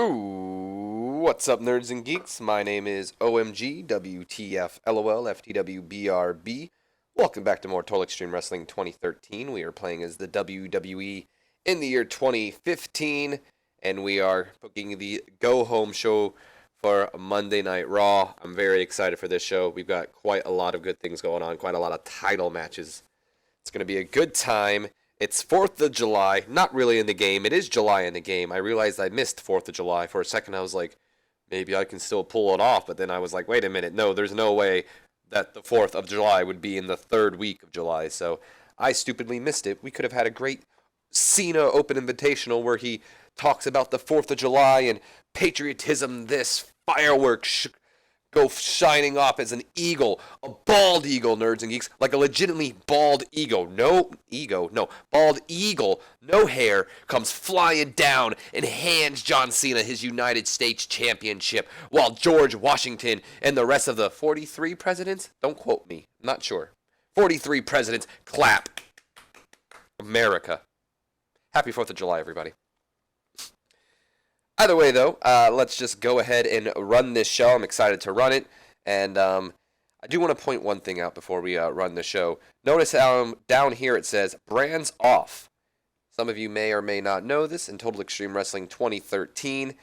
Ooh, what's up, nerds and geeks? My name is OMG, WTF, LOL, FTW, BRB. Welcome back to more Total Extreme Wrestling 2013. We are playing as the WWE in the year 2015, and we are booking the Go Home show for Monday Night Raw. I'm very excited for this show. We've got quite a lot of good things going on, quite a lot of title matches. It's going to be a good time. It's 4th of July, not really in the game. It is July in the game. I realized I missed 4th of July. For a second, I was like, maybe I can still pull it off. But then I was like, wait a minute. No, there's no way that the 4th of July would be in the third week of July. So I stupidly missed it. We could have had a great Cena Open Invitational where he talks about the 4th of July and patriotism, this fireworks go shining off as an eagle, a bald eagle, nerds and geeks, like a legitimately bald eagle. Bald eagle, no hair, comes flying down and hands John Cena his United States Championship, while George Washington and the rest of the 43 presidents, don't quote me, I'm not sure, 43 presidents clap. America. Happy 4th of July, everybody. Either way, though, let's just go ahead and run this show. I'm excited to run it. And I do want to point one thing out before we run the show. Notice how down here it says brands off. Some of you may or may not know this. In Total Extreme Wrestling 2013,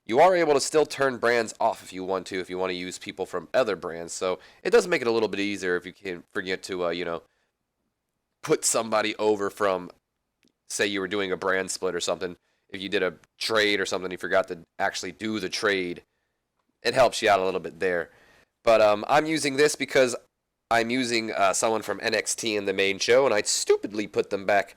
you are able to still turn brands off if you want to use people from other brands. So it does make it a little bit easier if you can forget to, put somebody over from, say you were doing a brand split or something. If you did a trade or something, you forgot to actually do the trade, it helps you out a little bit there. But I'm using this because I'm using someone from NXT in the main show, and I stupidly put them back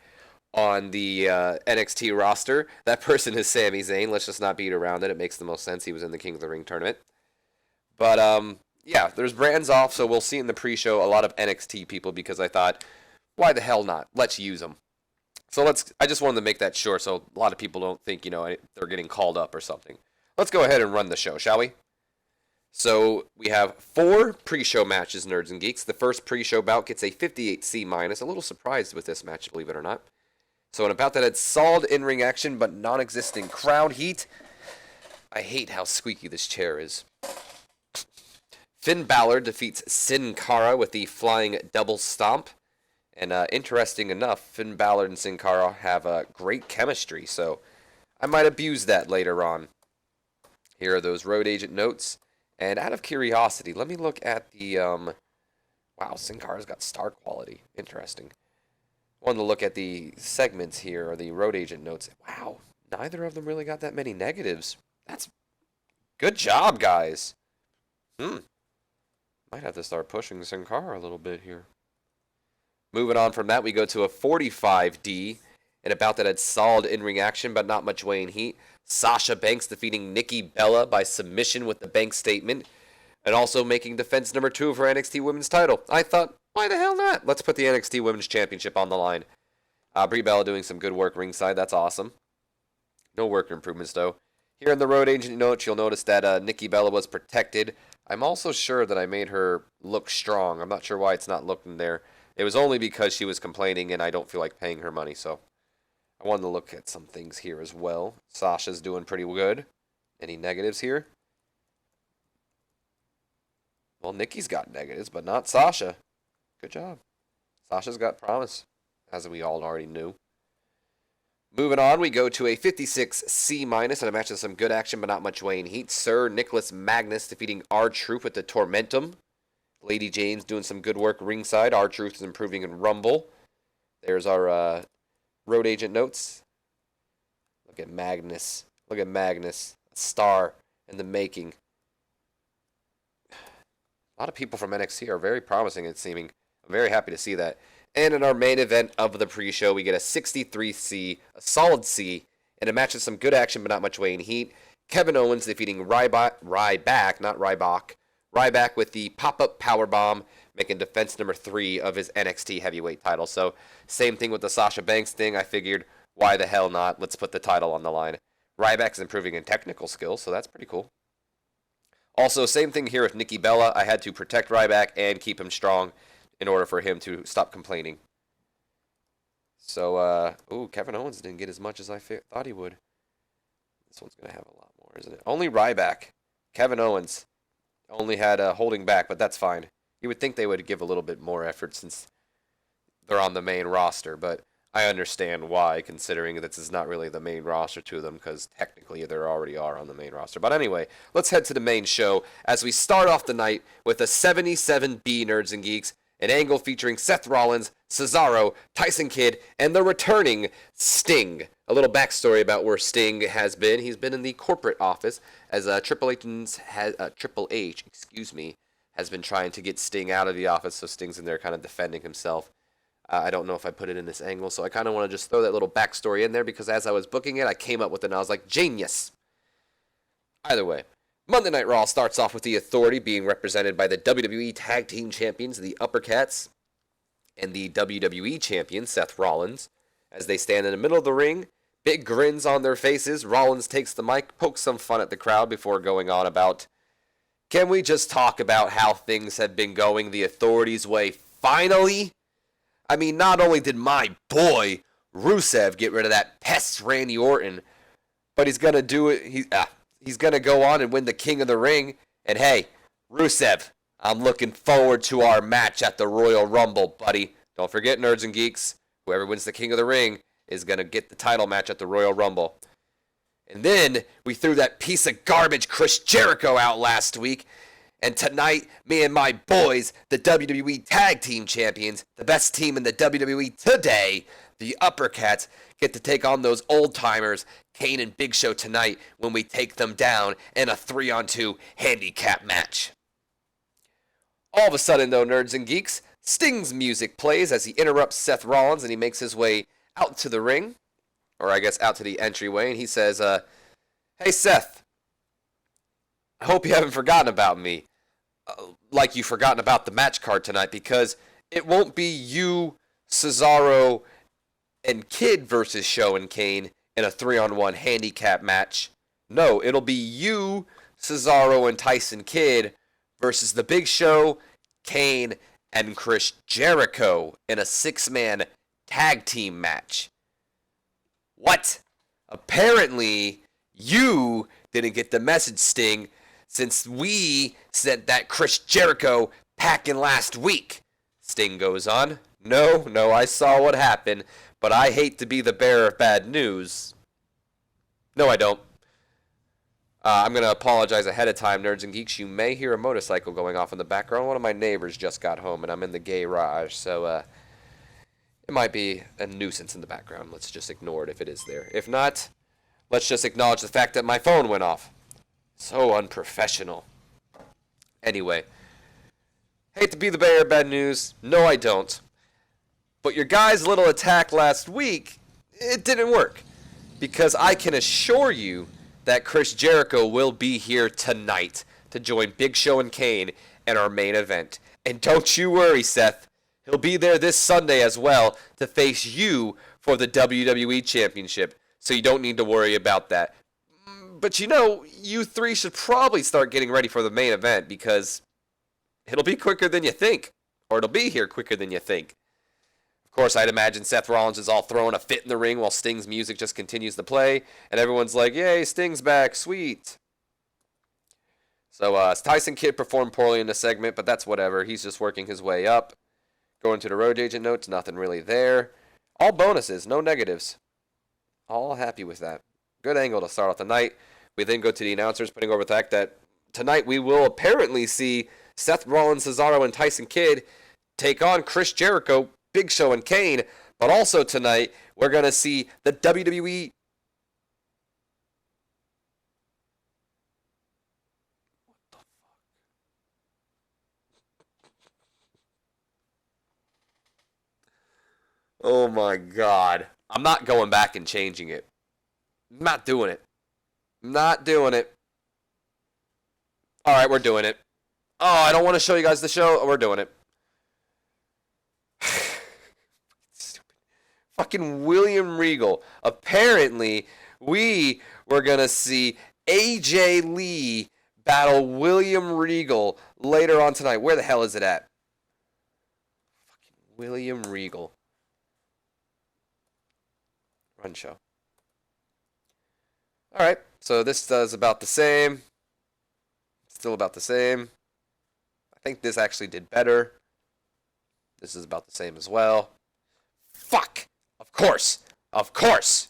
on the NXT roster. That person is Sami Zayn. Let's just not beat around it. It makes the most sense. He was in the King of the Ring tournament. But, yeah, there's brands off, so we'll see in the pre-show a lot of NXT people because I thought, why the hell not? Let's use them. So I just wanted to make that sure so a lot of people don't think, they're getting called up or something. Let's go ahead and run the show, shall we? So we have 4 pre-show matches, nerds and geeks. The first pre-show bout gets a 58C-. A little surprised with this match, believe it or not. So in a bout that had solid in-ring action but non-existent crowd heat. I hate how squeaky this chair is. Finn Balor defeats Cara with the flying double stomp. And interesting enough, Finn Balor and Sin Cara have great chemistry, so I might abuse that later on. Here are those road agent notes. And out of curiosity, let me look at the, wow, Sin Cara's got star quality. Interesting. Wanted to look at the segments here, or the road agent notes. Wow, neither of them really got that many negatives. That's good job, guys. Might have to start pushing Sin Cara a little bit here. Moving on from that, we go to a 45D, in a bout that had solid in-ring action, but not much weighing heat. Sasha Banks defeating Nikki Bella by submission with the Banks statement, and also making defense number 2 for NXT Women's title. I thought, why the hell not? Let's put the NXT Women's Championship on the line. Brie Bella doing some good work ringside. That's awesome. No work improvements, though. Here in the road agent notes, you'll notice that Nikki Bella was protected. I'm also sure that I made her look strong. I'm not sure why it's not looking there. It was only because she was complaining and I don't feel like paying her money, so I wanted to look at some things here as well. Sasha's doing pretty good. Any negatives here? Well, Nikki's got negatives, but not Sasha. Good job. Sasha's got promise, as we all already knew. Moving on, we go to a 56C- and a match with some good action, but not much weighing heat. Sir Nicholas Magnus defeating R-Truth with the Tormentum. Lady James doing some good work ringside. R-Truth is improving in Rumble. There's our road agent notes. Look at Magnus. Look at Magnus. A star in the making. A lot of people from NXT are very promising, it's seeming. I'm very happy to see that. And in our main event of the pre-show, we get a 63C, a solid C, and a match with some good action but not much weighing heat. Kevin Owens defeating Ryback with the pop-up powerbomb, making defense number 3 of his NXT heavyweight title. So, same thing with the Sasha Banks thing. I figured, why the hell not? Let's put the title on the line. Ryback's improving in technical skills, so that's pretty cool. Also, same thing here with Nikki Bella. I had to protect Ryback and keep him strong in order for him to stop complaining. So, Kevin Owens didn't get as much as I thought he would. This one's going to have a lot more, isn't it? Only Ryback. Kevin Owens only had holding back, but that's fine. You would think they would give a little bit more effort since they're on the main roster, but I understand why, considering this is not really the main roster to them, because technically they already are on the main roster. But anyway, let's head to the main show as we start off the night with a 77B Nerds and Geeks, an angle featuring Seth Rollins, Cesaro, Tyson Kidd, and the returning Sting. A little backstory about where Sting has been. He's been in the corporate office as Triple H has been trying to get Sting out of the office, so Sting's in there kind of defending himself. I don't know if I put it in this angle, so I kind of want to just throw that little backstory in there because as I was booking it, I came up with it and I was like, genius. Either way, Monday Night Raw starts off with the Authority being represented by the WWE Tag Team Champions, the Uppercats, and the WWE Champion, Seth Rollins, as they stand in the middle of the ring. Big grins on their faces. Rollins takes the mic, pokes some fun at the crowd before going on about, can we just talk about how things have been going the Authority's way finally? I mean, not only did my boy Rusev get rid of that pest Randy Orton, but he's going to do it. He's going to go on and win the King of the Ring. And hey, Rusev, I'm looking forward to our match at the Royal Rumble, buddy. Don't forget, Nerds and Geeks, whoever wins the King of the Ring is going to get the title match at the Royal Rumble. And then we threw that piece of garbage Chris Jericho out last week. And tonight, me and my boys, the WWE Tag Team Champions, the best team in the WWE today, the Uppercats, get to take on those old-timers, Kane and Big Show, tonight when we take them down in a 3-on-2 handicap match. All of a sudden, though, Nerds and Geeks, Sting's music plays as he interrupts Seth Rollins and he makes his way out to the ring, or I guess out to the entryway, and he says, hey, Seth, I hope you haven't forgotten about me, like you've forgotten about the match card tonight, because it won't be you, Cesaro, and Kidd versus Show and Kane in a 3-on-1 handicap match. No, it'll be you, Cesaro, and Tyson Kidd versus the Big Show, Kane, and Chris Jericho in a 6-man tag team match. What? Apparently, you didn't get the message, Sting, since we sent that Chris Jericho packing last week. Sting goes on. No, I saw what happened, but I hate to be the bearer of bad news. No, I don't. I'm going to apologize ahead of time, Nerds and Geeks. You may hear a motorcycle going off in the background. One of my neighbors just got home, and I'm in the garage, so it might be a nuisance in the background. Let's just ignore it if it is there. If not, let's just acknowledge the fact that my phone went off. So unprofessional. Anyway, hate to be the bearer of bad news. No, I don't. But your guy's little attack last week, it didn't work. Because I can assure you that Chris Jericho will be here tonight to join Big Show and Kane in our main event. And don't you worry, Seth. He'll be there this Sunday as well to face you for the WWE Championship. So you don't need to worry about that. But you know, you three should probably start getting ready for the main event because it'll be quicker than you think. Or it'll be here quicker than you think. Of course, I'd imagine Seth Rollins is all throwing a fit in the ring while Sting's music just continues to play. And everyone's like, yay, Sting's back, sweet. So Tyson Kidd performed poorly in the segment, but that's whatever. He's just working his way up. Going to the road agent notes, nothing really there. All bonuses, no negatives. All happy with that. Good angle to start off the night. We then go to the announcers, putting over the fact that tonight we will apparently see Seth Rollins, Cesaro, and Tyson Kidd take on Chris Jericho, Big Show, and Kane. But also tonight, we're going to see the WWE... Oh my God. I'm not going back and changing it. I'm not doing it. Not doing it. Alright, we're doing it. Oh, I don't want to show you guys the show. Oh, we're doing it. Stupid. Fucking William Regal. Apparently, we were going to see AJ Lee battle William Regal later on tonight. Where the hell is it at? Fucking William Regal. Run show. Alright, So this does about the same. Still about the same. I think this actually did better. This is about the same as well. Fuck! Of course! Of course!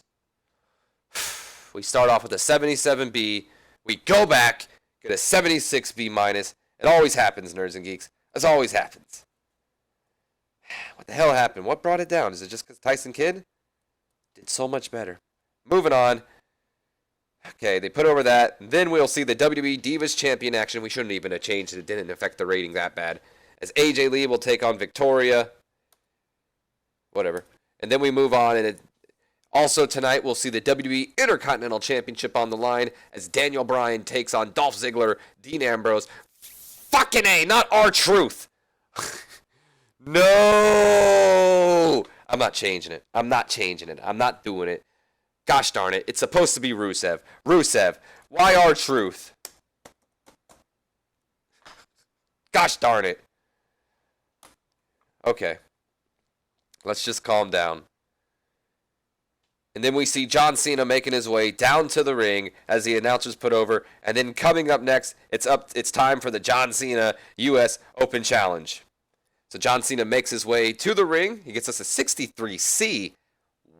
We start off with a 77B. We go back, get a 76B minus. It always happens, nerds and geeks. This always happens. What the hell happened? What brought it down? Is it just because Tyson Kidd did so much better? Moving on. Okay, they put over that. Then we'll see the WWE Divas Champion action. We shouldn't even have changed it. It didn't affect the rating that bad. As AJ Lee will take on Victoria. Whatever. And then we move on. And also tonight we'll see the WWE Intercontinental Championship on the line as Daniel Bryan takes on Dolph Ziggler, Dean Ambrose. Fucking A, not R-Truth. No! I'm not changing it. I'm not changing it. I'm not doing it. Gosh darn it. It's supposed to be Rusev. Rusev. Why R-Truth? Gosh darn it. Okay. Let's just calm down. And then we see John Cena making his way down to the ring as the announcers put over. And then coming up next, it's time for the John Cena U.S. Open Challenge. So John Cena makes his way to the ring. He gets us a 63C.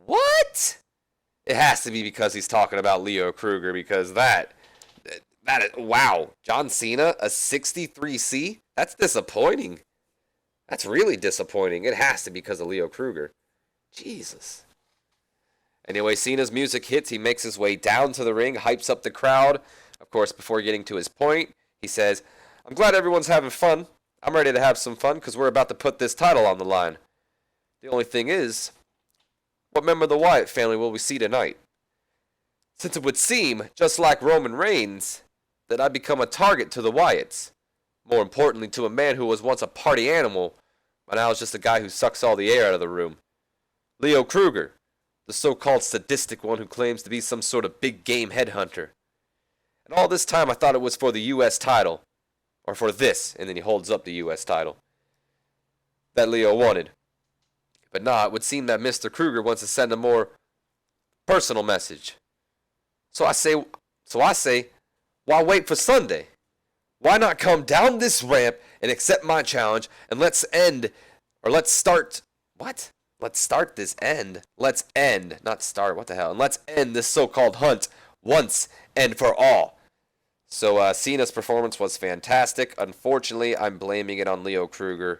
What? It has to be because he's talking about Leo Kruger, because that is, wow. John Cena, a 63C? That's disappointing. That's really disappointing. It has to be because of Leo Kruger. Jesus. Anyway, Cena's music hits. He makes his way down to the ring, hypes up the crowd. Of course, before getting to his point, he says, I'm glad everyone's having fun. I'm ready to have some fun because we're about to put this title on the line. The only thing is, what member of the Wyatt family will we see tonight? Since it would seem, just like Roman Reigns, that I become a target to the Wyatts. More importantly, to a man who was once a party animal, but now is just a guy who sucks all the air out of the room. Leo Kruger, the so-called sadistic one who claims to be some sort of big game headhunter. And all this time I thought it was for the U.S. title. Or for this, and then he holds up the U.S. title that Leo wanted. But nah, it would seem that Mr. Kruger wants to send a more personal message. So I say, why wait for Sunday? Why not come down this ramp and accept my challenge, and let's end this so-called hunt once and for all. So Cena's performance was fantastic. Unfortunately, I'm blaming it on Leo Kruger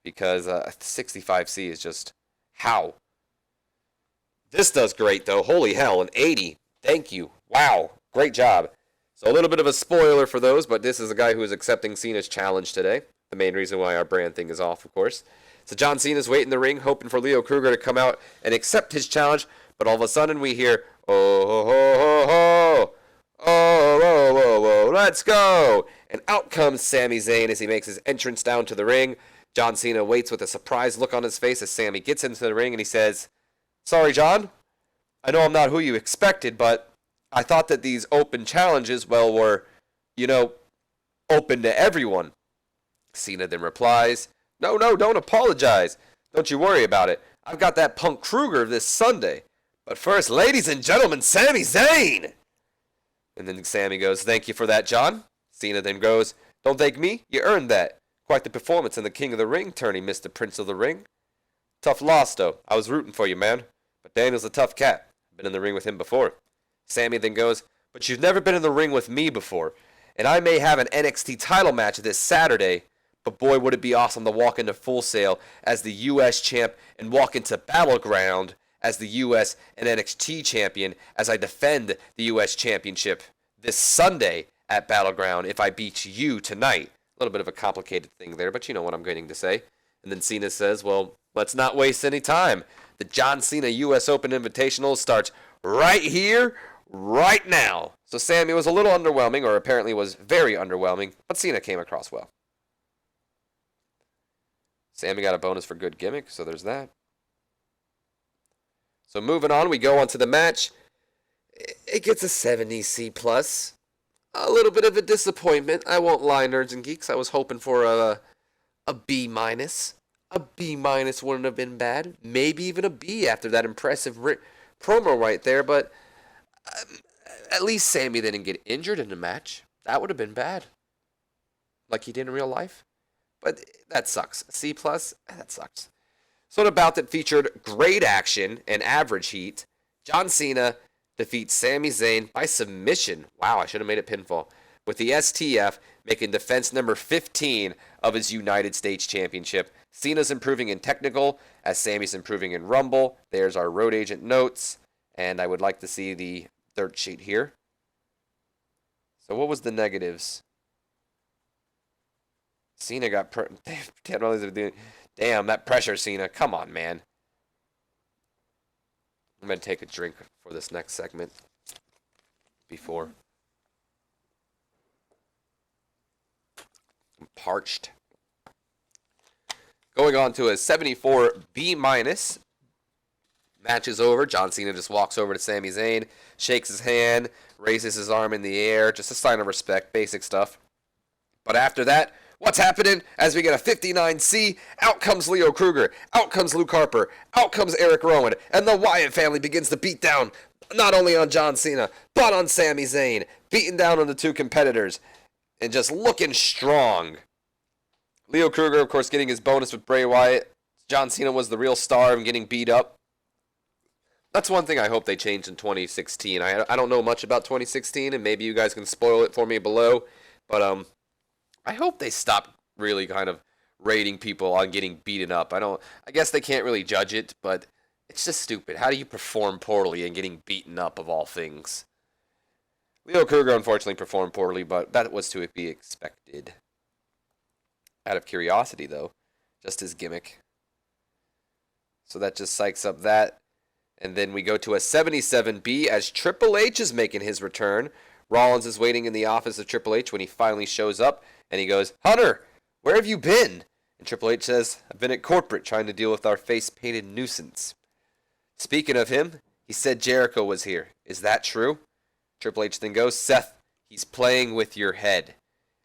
because 65C is just how. This does great, though. Holy hell, an 80. Thank you. Wow, great job. So a little bit of a spoiler for those, but this is a guy who is accepting Cena's challenge today. The main reason why our brand thing is off, of course. So John Cena's waiting in the ring, hoping for Leo Kruger to come out and accept his challenge, but all of a sudden we hear, oh, ho, ho, ho, ho. Oh, whoa, whoa, whoa, let's go! And out comes Sami Zayn as he makes his entrance down to the ring. John Cena waits with a surprised look on his face as Sami gets into the ring and he says, Sorry, John. I know I'm not who you expected, but I thought that these open challenges, well, were, open to everyone. Cena then replies, No, don't apologize. Don't you worry about it. I've got that punk Kruger this Sunday. But first, ladies and gentlemen, Sami Zayn! And then Sami goes, Thank you for that, John. Cena then goes, Don't thank me, you earned that. Quite the performance in the King of the Ring tourney, Mr. Prince of the Ring. Tough loss, though. I was rooting for you, man. But Daniel's a tough cat. I've been in the ring with him before. Sami then goes, But you've never been in the ring with me before. And I may have an NXT title match this Saturday, but boy, would it be awesome to walk into Full Sail as the U.S. champ and walk into Battleground as the U.S. and NXT champion as I defend the U.S. championship this Sunday at Battleground if I beat you tonight. A little bit of a complicated thing there, but you know what I'm going to say. And then Cena says, well, let's not waste any time. The John Cena U.S. Open Invitational starts right here, right now. So Sami was a little underwhelming, or apparently was very underwhelming, but Cena came across well. Sami got a bonus for good gimmick, so there's that. So moving on, we go on to the match. It gets a 70C+. A little bit of a disappointment. I won't lie, nerds and geeks. I was hoping for a B-. A B- wouldn't have been bad. Maybe even a B after that impressive promo right there. But At least Sami didn't get injured in the match. That would have been bad. Like he did in real life. But that sucks. C+, that sucks. So the bout that featured great action and average heat, John Cena defeats Sami Zayn by submission. Wow, I should have made it pinfall. With the STF making defense number 15 of his United States Championship. Cena's improving in technical as Sami's improving in Rumble. There's our road agent notes. And I would like to see the dirt sheet here. So what was the negatives? Cena got... Damn, that pressure, Cena. Come on, man. I'm going to take a drink for this next segment. Before. I'm parched. Going on to a 74 B-. Match is over. John Cena just walks over to Sami Zayn, shakes his hand, raises his arm in the air. Just a sign of respect. Basic stuff. But after that... What's happening as we get a 59C? Out comes Leo Kruger. Out comes Luke Harper. Out comes Eric Rowan. And the Wyatt family begins to beat down not only on John Cena, but on Sami Zayn. Beating down on the two competitors. And just looking strong. Leo Kruger, of course, getting his bonus with Bray Wyatt. John Cena was the real star and getting beat up. That's one thing I hope they change in 2016. I don't know much about 2016, and maybe you guys can spoil it for me below. But, I hope they stop really kind of rating people on getting beaten up. I guess they can't really judge it, but it's just stupid. How do you perform poorly and getting beaten up of all things? Leo Kruger unfortunately performed poorly, but that was to be expected. Out of curiosity, though, just his gimmick. So that just psychs up that. And then we go to a 77B as Triple H is making his return. Rollins is waiting in the office of Triple H when he finally shows up. And he goes, Hunter, where have you been? And Triple H says, I've been at corporate trying to deal with our face-painted nuisance. Speaking of him, he said Jericho was here. Is that true? Triple H then goes, Seth, he's playing with your head.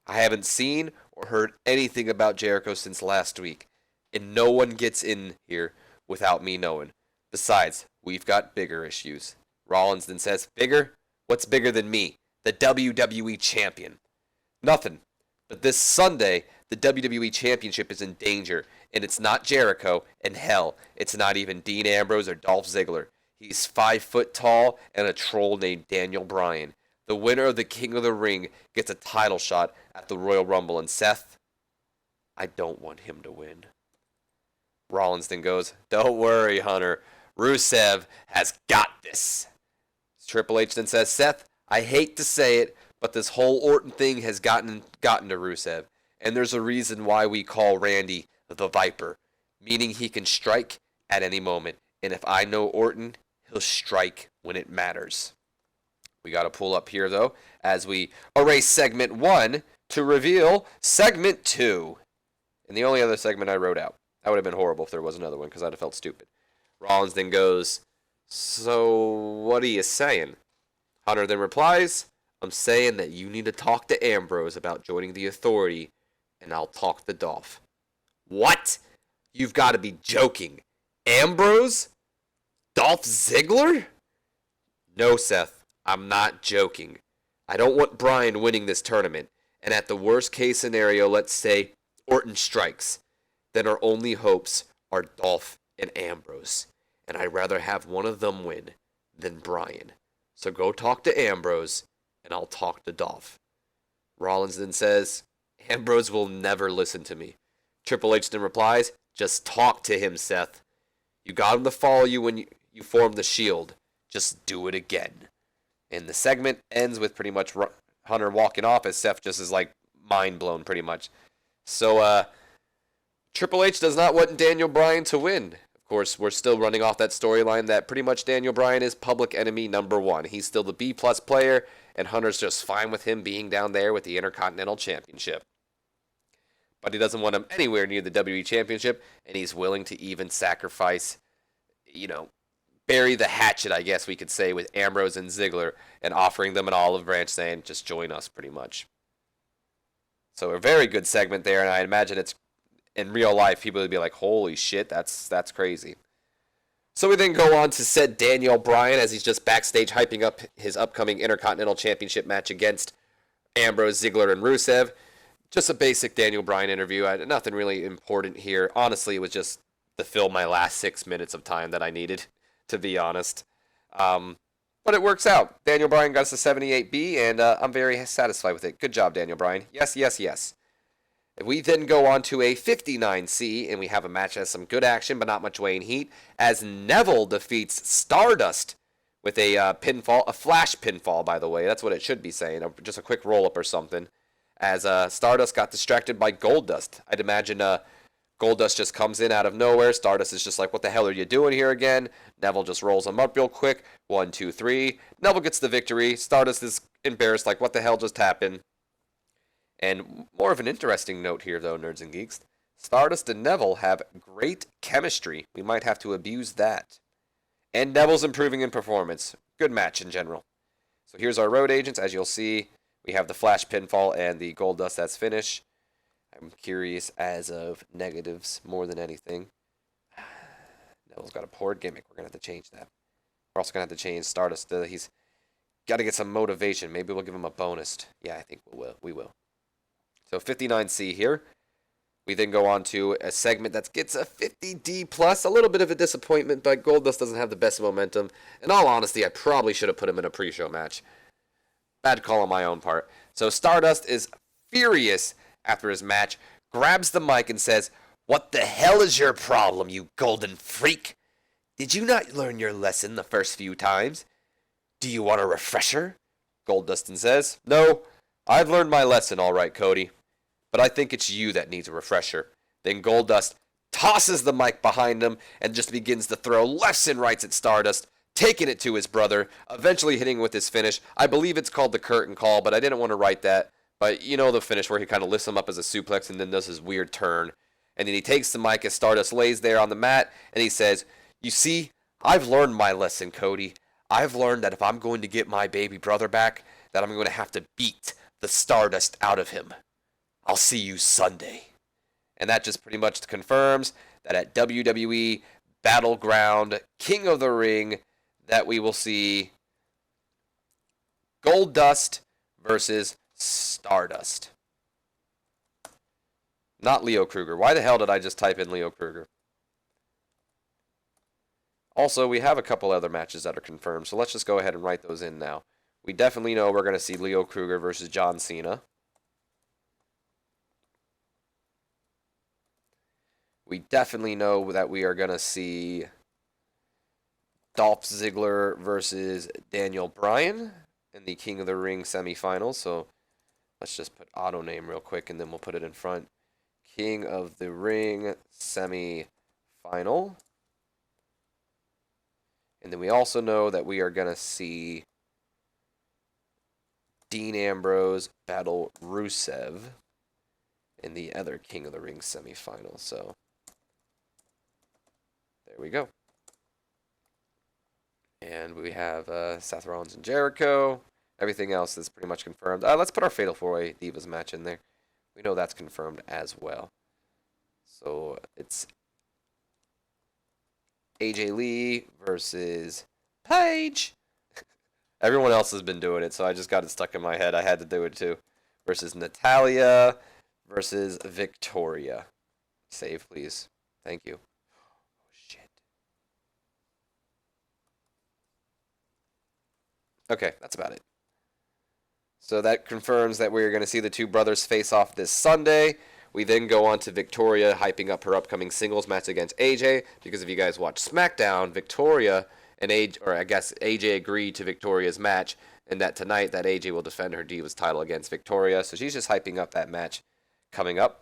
I haven't seen or heard anything about Jericho since last week. And no one gets in here without me knowing. Besides, we've got bigger issues. Rollins then says, bigger? What's bigger than me? The WWE champion. Nothing. But this Sunday, the WWE Championship is in danger, and it's not Jericho, and hell, it's not even Dean Ambrose or Dolph Ziggler. He's 5 foot tall and a troll named Daniel Bryan. The winner of the King of the Ring gets a title shot at the Royal Rumble, and Seth, I don't want him to win. Rollins then goes, don't worry, Hunter. Rusev has got this. Triple H then says, Seth, I hate to say it, but this whole Orton thing has gotten to Rusev. And there's a reason why we call Randy the Viper. Meaning he can strike at any moment. And if I know Orton, he'll strike when it matters. We got to pull up here, though, as we erase segment 1 to reveal segment 2. And the only other segment I wrote out. That would have been horrible if there was another one, because I'd have felt stupid. Rollins then goes, so what are you saying? Hunter then replies, I'm saying that you need to talk to Ambrose about joining the Authority, and I'll talk to Dolph. What? You've got to be joking. Ambrose? Dolph Ziggler? No, Seth, I'm not joking. I don't want Bryan winning this tournament, and at the worst case scenario, let's say Orton strikes. Then our only hopes are Dolph and Ambrose, and I'd rather have one of them win than Bryan. So go talk to Ambrose, and I'll talk to Dolph. Rollins then says, Ambrose will never listen to me. Triple H then replies, just talk to him, Seth. You got him to follow you when you form the Shield. Just do it again. And the segment ends with pretty much Hunter walking off as Seth just is like mind blown pretty much. So Triple H does not want Daniel Bryan to win. Of course, we're still running off that storyline that pretty much Daniel Bryan is public enemy number 1. He's still the B-plus player, and Hunter's just fine with him being down there with the Intercontinental Championship. But he doesn't want him anywhere near the WWE Championship, and he's willing to even sacrifice, bury the hatchet, I guess we could say, with Ambrose and Ziggler, and offering them an olive branch saying, just join us, pretty much. So a very good segment there, and I imagine it's in real life, people would be like, holy shit, that's crazy. So we then go on to said Daniel Bryan as he's just backstage hyping up his upcoming Intercontinental Championship match against Ambrose, Ziggler, and Rusev. Just a basic Daniel Bryan interview. Nothing really important here. Honestly, it was just to fill my last 6 minutes of time that I needed, to be honest. But it works out. Daniel Bryan got us a 78B, and I'm very satisfied with it. Good job, Daniel Bryan. Yes, yes, yes. We then go on to a 59C, and we have a match that has some good action, but not much weight and heat, as Neville defeats Stardust with a pinfall, a flash pinfall, by the way. That's what it should be saying, just a quick roll-up or something, as Stardust got distracted by Goldust. I'd imagine Goldust just comes in out of nowhere. Stardust is just like, what the hell are you doing here again? Neville just rolls him up real quick. 1, 2, 3. Neville gets the victory. Stardust is embarrassed, like, what the hell just happened? And more of an interesting note here, though, Nerds and Geeks. Stardust and Neville have great chemistry. We might have to abuse that. And Neville's improving in performance. Good match in general. So here's our road agents. As you'll see, we have the flash pinfall and the Goldust that's finished. I'm curious as of negatives more than anything. Neville's got a poor gimmick. We're going to have to change that. We're also going to have to change Stardust. He's got to get some motivation. Maybe we'll give him a bonus. Yeah, I think we will. So 59C here. We then go on to a segment that gets a 50D plus. A little bit of a disappointment, but Goldust doesn't have the best momentum. In all honesty, I probably should have put him in a pre-show match. Bad call on my own part. So Stardust is furious after his match, grabs the mic and says, "What the hell is your problem, you golden freak? Did you not learn your lesson the first few times? Do you want a refresher?" Goldust says, "No, I've learned my lesson all right, Cody. But I think it's you that needs a refresher." Then Goldust tosses the mic behind him and just begins to throw lefts and rights at Stardust, taking it to his brother, eventually hitting with his finish. I believe it's called the curtain call, but I didn't want to write that. But you know the finish where he kind of lifts him up as a suplex and then does his weird turn. And then he takes the mic as Stardust lays there on the mat and he says, "You see, I've learned my lesson, Cody. I've learned that if I'm going to get my baby brother back, that I'm going to have to beat the Stardust out of him. I'll see you Sunday." And that just pretty much confirms that at WWE Battleground King of the Ring that we will see Goldust versus Stardust. Not Leo Kruger. Why the hell did I just type in Leo Kruger? Also, we have a couple other matches that are confirmed, so let's just go ahead and write those in now. We definitely know we're going to see Leo Kruger versus John Cena. We definitely know that we are going to see Dolph Ziggler versus Daniel Bryan in the King of the Ring semifinals. So let's just put auto name real quick and then we'll put it in front. King of the Ring semifinal. And then we also know that we are going to see Dean Ambrose battle Rusev in the other King of the Ring semifinal. So there we go. And we have Seth Rollins and Jericho. Everything else is pretty much confirmed. Let's put our Fatal 4-Way Divas match in there. We know that's confirmed as well. So it's AJ Lee versus Paige. Everyone else has been doing it, so I just got it stuck in my head. I had to do it too. Versus Natalia versus Victoria. Save, please. Thank you. Oh, shit. Okay, that's about it. So that confirms that we're going to see the two brothers face off this Sunday. We then go on to Victoria hyping up her upcoming singles match against AJ. Because if you guys watch Smackdown, Victoria and AJ agreed to Victoria's match. And that tonight that AJ will defend her Divas title against Victoria. So she's just hyping up that match coming up.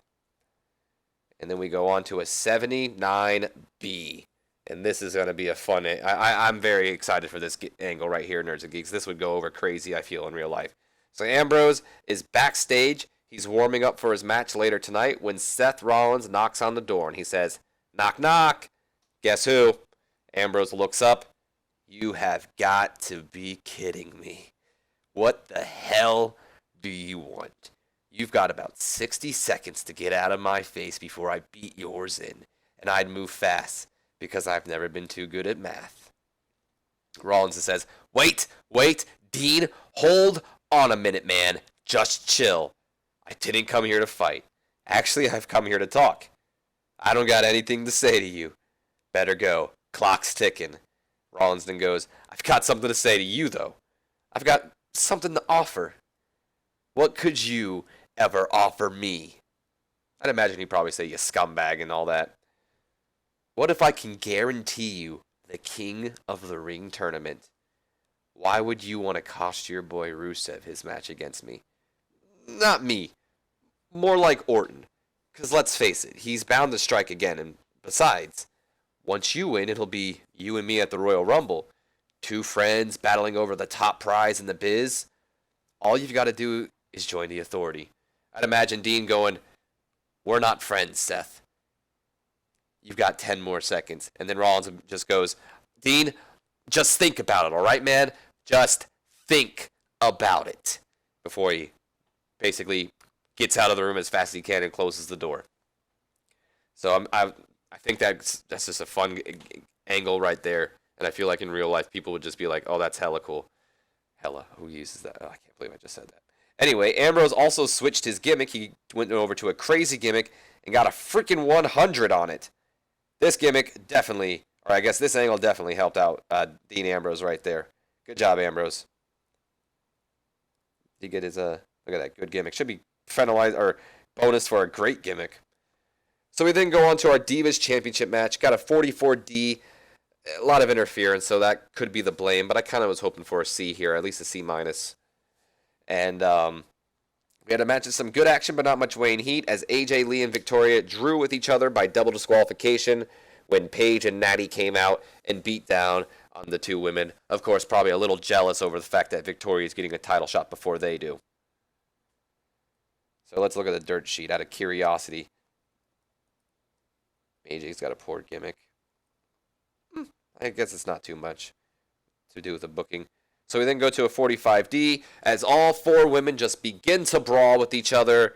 And then we go on to a 79B. And this is going to be a fun... I'm very excited for this angle right here, Nerds and Geeks. This would go over crazy, I feel, in real life. So Ambrose is backstage. He's warming up for his match later tonight when Seth Rollins knocks on the door. And he says, "Knock, knock. Guess who?" Ambrose looks up. "You have got to be kidding me. What the hell do you want? You've got about 60 seconds to get out of my face before I beat yours in. And I'd move fast. Because I've never been too good at math. Rollins says, wait, Dean, hold on a minute, man. Just chill. I didn't come here to fight. Actually, I've come here to talk. I don't got anything to say to you. Better go. Clock's ticking. Rollins then goes, I've got something to say to you, though. I've got something to offer. What could you ever offer me? I'd imagine he'd probably say, you scumbag and all that. What if I can guarantee you the King of the Ring tournament? Why would you want to cost your boy Rusev his match against me? Not me. More like Orton. Because let's face it, he's bound to strike again. And besides, once you win, it'll be you and me at the Royal Rumble. Two friends battling over the top prize in the biz. All you've got to do is join the Authority. I'd imagine Dean going, we're not friends, Seth. You've got 10 more seconds. And then Rollins just goes, Dean, just think about it, all right, man? Just think about it. Before he basically gets out of the room as fast as he can and closes the door. So I think that's just a fun angle right there. And I feel like in real life, people would just be like, oh, that's hella cool. Hella, who uses that? Oh, I can't believe I just said that. Anyway, Ambrose also switched his gimmick. He went over to a crazy gimmick and got a freaking 100 on it. This gimmick definitely, or I guess this angle definitely helped out Dean Ambrose right there. Good job, Ambrose. He get his look at that good gimmick. Should be penalized or bonus for a great gimmick. So we then go on to our Divas Championship match. Got a 44D, a lot of interference, so that could be the blame. But I kind of was hoping for a C here, at least a C minus. And we had a match with some good action, but not much Wayne heat, as AJ Lee and Victoria drew with each other by double disqualification when Paige and Natty came out and beat down on the two women. Of course, probably a little jealous over the fact that Victoria is getting a title shot before they do. So let's look at the dirt sheet out of curiosity. AJ's got a poor gimmick. I guess it's not too much to do with the booking. So we then go to a 45D as all four women just begin to brawl with each other.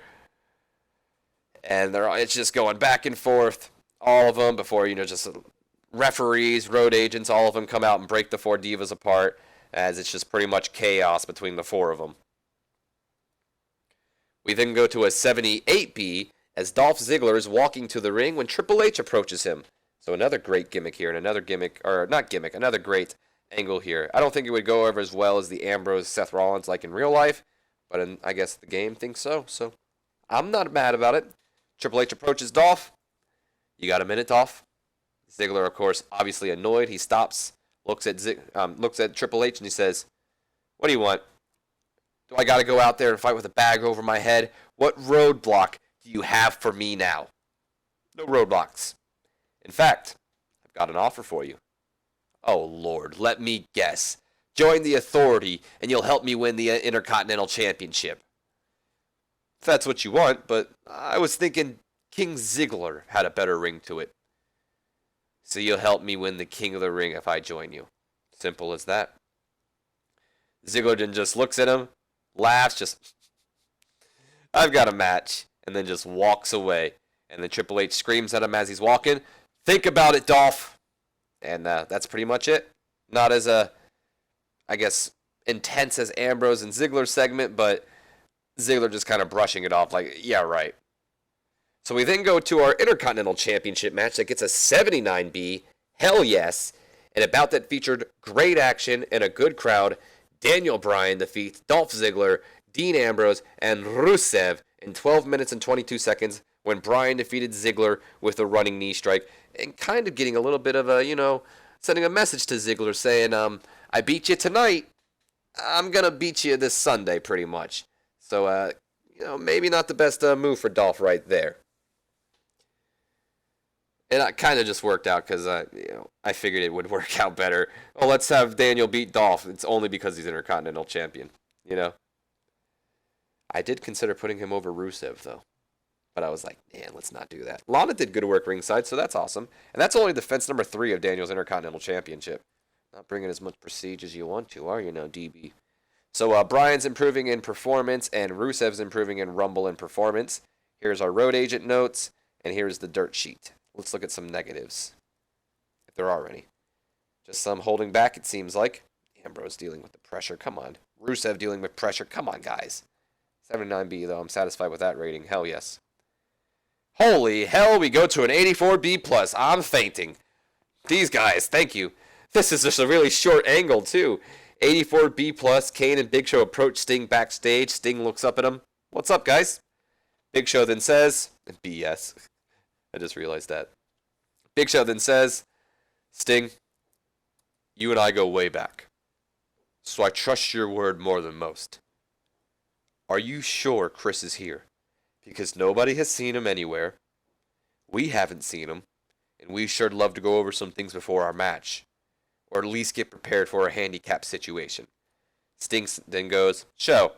And it's just going back and forth, all of them, before, just referees, road agents, all of them come out and break the four divas apart, as it's just pretty much chaos between the four of them. We then go to a 78B as Dolph Ziggler is walking to the ring when Triple H approaches him. So another great gimmick here, and another great angle here. I don't think it would go over as well as the Ambrose Seth Rollins like in real life, but I guess the game thinks so. So I'm not mad about it. Triple H approaches Dolph. You got a minute, Dolph? Ziggler, of course, obviously annoyed. He stops, looks at Triple H, and he says, "What do you want? Do I got to go out there and fight with a bag over my head? What roadblock do you have for me now?" No roadblocks. In fact, I've got an offer for you. Oh, Lord, let me guess. Join the Authority, and you'll help me win the Intercontinental Championship. If that's what you want, but I was thinking King Ziggler had a better ring to it. So you'll help me win the King of the Ring if I join you. Simple as that. Ziggler then just looks at him, laughs, I've got a match, and then just walks away. And then Triple H screams at him as he's walking, "Think about it, Dolph." And that's pretty much it. Not as intense as Ambrose and Ziggler's segment, but Ziggler just kind of brushing it off like, yeah, right. So we then go to our Intercontinental Championship match that gets a 79B, hell yes, and a bout that featured great action and a good crowd. Daniel Bryan defeats Dolph Ziggler, Dean Ambrose, and Rusev in 12 minutes and 22 seconds when Bryan defeated Ziggler with a running knee strike, and kind of getting a little bit of a, sending a message to Ziggler saying, I beat you tonight, I'm going to beat you this Sunday pretty much. So, maybe not the best move for Dolph right there. And it kind of just worked out because, I figured it would work out better. Well, let's have Daniel beat Dolph. It's only because he's Intercontinental Champion, I did consider putting him over Rusev, though. But I was like, man, let's not do that. Lana did good work ringside, so that's awesome. And that's only defense number 3 of Daniel's Intercontinental Championship. Not bringing as much prestige as you want to, are you now, DB? So Bryan's improving in performance, and Rusev's improving in Rumble and performance. Here's our road agent notes, and here's the dirt sheet. Let's look at some negatives. there are any. Just some holding back, it seems like. Ambrose dealing with the pressure. Come on. Rusev dealing with pressure. Come on, guys. 79B, though. I'm satisfied with that rating. Hell yes. Holy hell, we go to an 84B+. I'm fainting. These guys, thank you. This is just a really short angle, too. 84B+. Kane and Big Show approach Sting backstage. Sting looks up at him. What's up, guys? Big Show then says, BS. I just realized that. Big Show then says, Sting, you and I go way back. So I trust your word more than most. Are you sure Chris is here? Because nobody has seen him anywhere. We haven't seen him. And we sure love to go over some things before our match. Or at least get prepared for a handicap situation. Sting then goes, Show,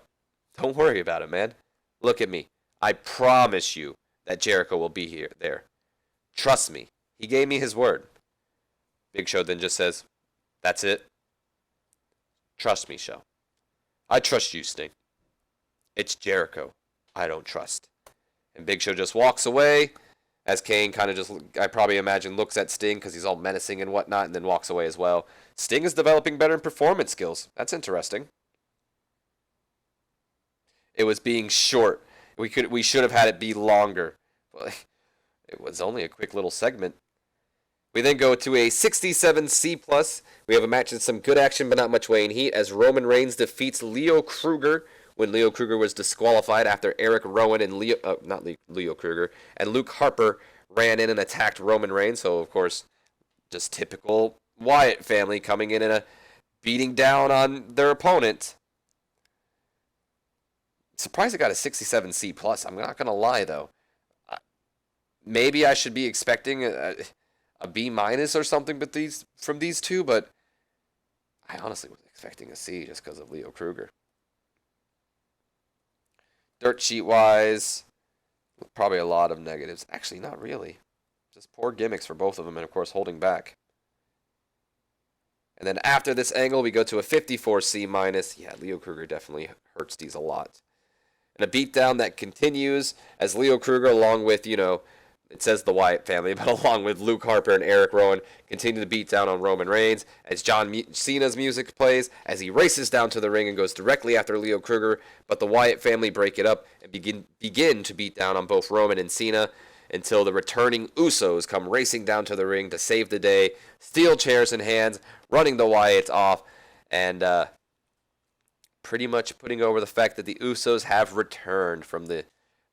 don't worry about it, man. Look at me. I promise you that Jericho will be there. Trust me. He gave me his word. Big Show then just says, that's it. Trust me, Show. I trust you, Sting. It's Jericho I don't trust. And Big Show just walks away as Kane kind of just, I probably imagine, looks at Sting because he's all menacing and whatnot, and then walks away as well. Sting is developing better in performance skills. That's interesting. It was being short. We should have had it be longer. Well, it was only a quick little segment. We then go to a 67C+. We have a match with some good action but not much weighing heat as Roman Reigns defeats Leo Kruger when Leo Kruger was disqualified after Eric Rowan and Leo Kruger and Luke Harper ran in and attacked Roman Reigns. So, of course, just typical Wyatt family coming in and beating down on their opponent. Surprised it got a 67C+. I'm not going to lie, though. Maybe I should be expecting a B- or something from these two, but I honestly was expecting a C just because of Leo Kruger. Dirt sheet-wise, probably a lot of negatives. Actually, not really. Just poor gimmicks for both of them, and of course, holding back. And then after this angle, we go to a 54C-. Yeah, Leo Kruger definitely hurts these a lot. And a beatdown that continues as Leo Kruger, along with, it says the Wyatt family, but along with Luke Harper and Eric Rowan, continue to beat down on Roman Reigns as John Cena's music plays, as he races down to the ring and goes directly after Leo Kruger, but the Wyatt family break it up and begin to beat down on both Roman and Cena until the returning Usos come racing down to the ring to save the day, steel chairs in hands, running the Wyatts off, and pretty much putting over the fact that the Usos have returned from their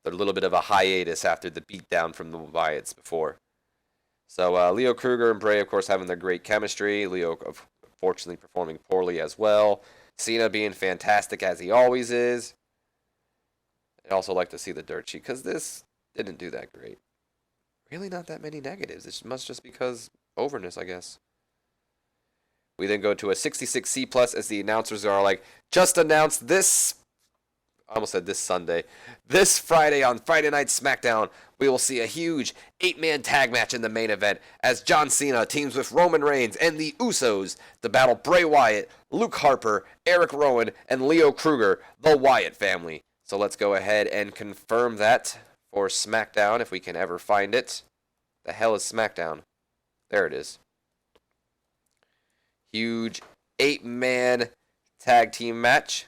little bit of a hiatus after the beatdown from the Wyatts before. So Leo Kruger and Bray, of course, having their great chemistry. Leo, unfortunately, performing poorly as well. Cena being fantastic as he always is. I'd also like to see the dirt sheet because this didn't do that great. Really not that many negatives. It must just because overness, I guess. We then go to a 66C+ as the announcers are like, just announced this. I almost said this Sunday. This Friday on Friday Night Smackdown, we will see a huge 8-man tag match in the main event as John Cena teams with Roman Reigns and the Usos to battle Bray Wyatt, Luke Harper, Eric Rowan, and Leo Kruger, the Wyatt family. So let's go ahead and confirm that for Smackdown if we can ever find it. The hell is Smackdown? There it is. Huge 8-man tag team match.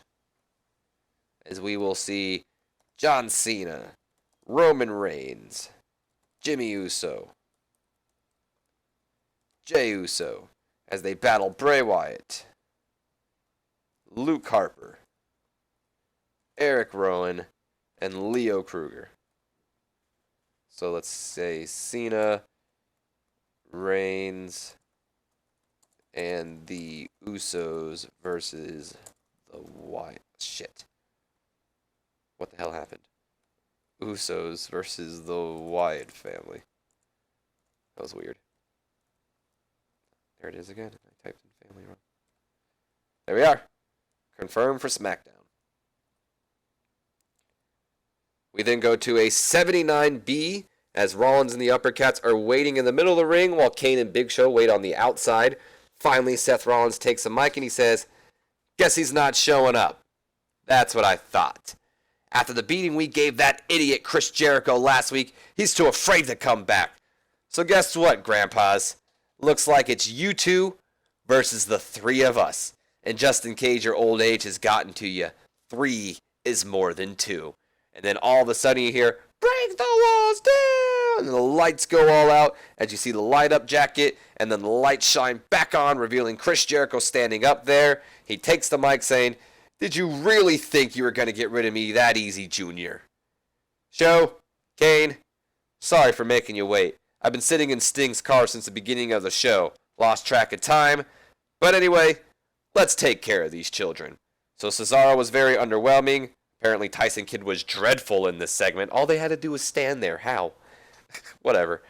As we will see John Cena, Roman Reigns, Jimmy Uso, Jey Uso, as they battle Bray Wyatt, Luke Harper, Eric Rowan, and Leo Kruger. So let's say Cena, Reigns, and the Usos versus the Wyatt. Shit. What the hell happened? Usos versus the Wyatt family. That was weird. There it is again. I typed in family wrong. There we are. Confirmed for SmackDown. We then go to a 79B as Rollins and the Uppercats are waiting in the middle of the ring while Kane and Big Show wait on the outside. Finally, Seth Rollins takes a mic and he says, "Guess he's not showing up." That's what I thought. After the beating we gave that idiot Chris Jericho last week, he's too afraid to come back. So guess what, grandpas? Looks like it's you two versus the three of us. And just in case your old age has gotten to you, 3 is more than 2. And then all of a sudden you hear, break the walls down! And the lights go all out as you see the light up jacket, and then the lights shine back on, revealing Chris Jericho standing up there. He takes the mic saying, did you really think you were going to get rid of me that easy, Junior? Show, Kane, sorry for making you wait. I've been sitting in Sting's car since the beginning of the show. Lost track of time. But anyway, let's take care of these children. So Cesaro was very underwhelming. Apparently Tyson Kidd was dreadful in this segment. All they had to do was stand there. How? Whatever.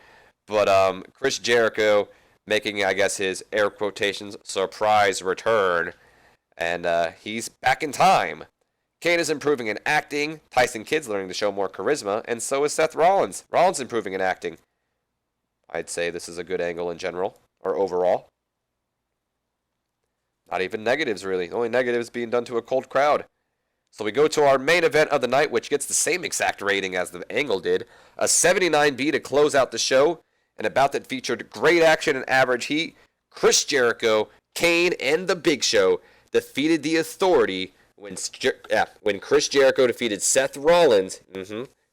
But Chris Jericho making, I guess, his air quotations surprise return. And he's back in time. Kane is improving in acting. Tyson Kidd's learning to show more charisma. And so is Seth Rollins. Rollins improving in acting. I'd say this is a good angle in general. Or overall. Not even negatives, really. The only negatives being done to a cold crowd. So we go to our main event of the night, which gets the same exact rating as the angle did. A 79B to close out the show. And a bout that featured great action and average heat. Chris Jericho, Kane, and The Big Show defeated the Authority when Chris Jericho defeated Seth Rollins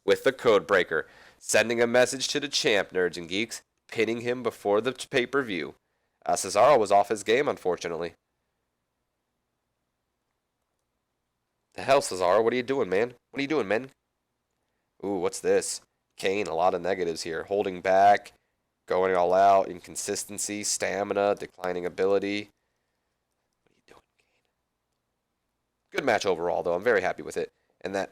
with the Codebreaker. Sending a message to the champ, nerds and geeks, pinning him before the pay-per-view. Cesaro was off his game, unfortunately. The hell, Cesaro? What are you doing, man? What are you doing, man? Ooh, what's this? Kane, a lot of negatives here. Holding back, going all out, inconsistency, stamina, declining ability. What are you doing, Kane? Good match overall, though. I'm very happy with it. And that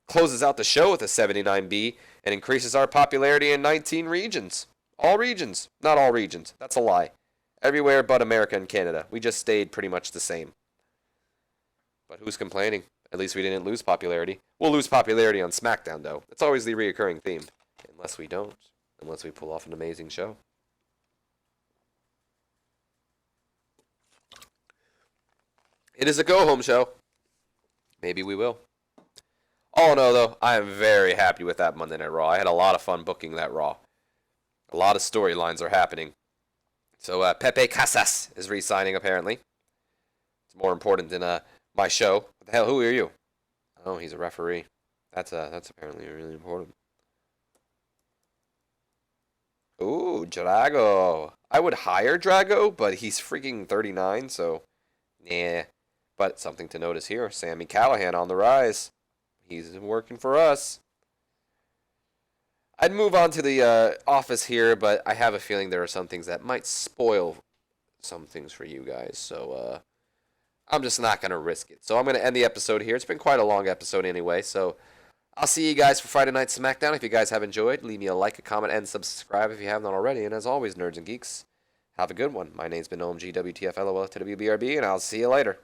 closes out the show with a 79B and increases our popularity in 19 regions. All regions. Not all regions. That's a lie. Everywhere but America and Canada. We just stayed pretty much the same. But who's complaining? At least we didn't lose popularity. We'll lose popularity on Smackdown, though. It's always the reoccurring theme. Unless we don't. Unless we pull off an amazing show. It is a go-home show. Maybe we will. All in all, though, I am very happy with that Monday Night Raw. I had a lot of fun booking that Raw. A lot of storylines are happening. So Pepe Casas is re-signing, apparently. It's more important than my show. What the hell? Who are you? Oh, he's a referee. That's apparently really important. Ooh, Drago. I would hire Drago, but he's freaking 39, so nah. But something to notice here: Sami Callihan on the rise. He's working for us. I'd move on to the office here, but I have a feeling there are some things that might spoil some things for you guys. So I'm just not going to risk it. So I'm going to end the episode here. It's been quite a long episode anyway. So I'll see you guys for Friday Night Smackdown. If you guys have enjoyed, leave me a like, a comment, and subscribe if you have not already. And as always, nerds and geeks, have a good one. My name's been OMG WTFLOL to WBRB, and I'll see you later.